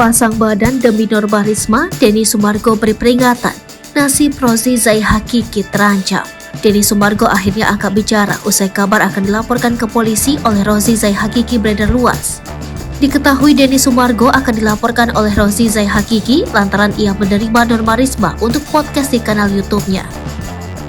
pasang badan demi Norma Risma, Denny Sumargo beri peringatan. Nasib Rozi Zai Hakiki terancam. Denny Sumargo akhirnya angkat bicara usai kabar akan dilaporkan ke polisi oleh Rozi Zai Hakiki beredar luas. Diketahui Denny Sumargo akan dilaporkan oleh Rozi Zai Hakiki lantaran ia menerima Norma Risma untuk podcast di kanal YouTube-nya.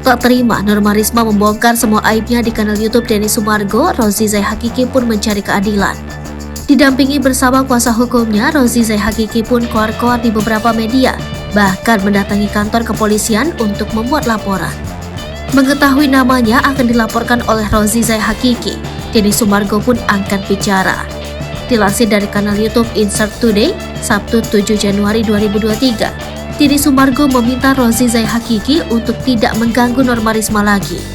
Tak terima Norma Risma membongkar semua aibnya di kanal YouTube Denny Sumargo, Rozi Zai Hakiki pun mencari keadilan. Didampingi bersama kuasa hukumnya, Rozi Zai Hakiki pun keluar-keluar di beberapa media, bahkan mendatangi kantor kepolisian untuk membuat laporan. Mengetahui namanya akan dilaporkan oleh Rozi Zai Hakiki, Denny Sumargo pun angkat bicara. Dilansir dari kanal YouTube Insert Today, Sabtu 7 Januari 2023, Denny Sumargo meminta Rozi Zai Hakiki untuk tidak mengganggu Norma Risma lagi.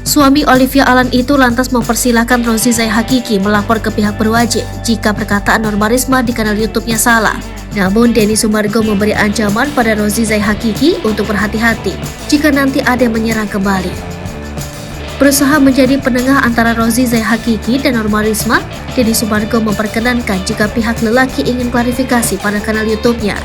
Suami Olivia Alan itu lantas mempersilahkan Rozi Zai Hakiki melapor ke pihak berwajib jika perkataan Norma Risma di kanal YouTube-nya salah. Namun Denny Sumargo memberi ancaman pada Rozi Zai Hakiki untuk berhati-hati jika nanti ada yang menyerang kembali. Berusaha menjadi penengah antara Rozi Zai Hakiki dan Norma Risma, Denny Sumargo memperkenankan jika pihak lelaki ingin klarifikasi pada kanal YouTube-nya.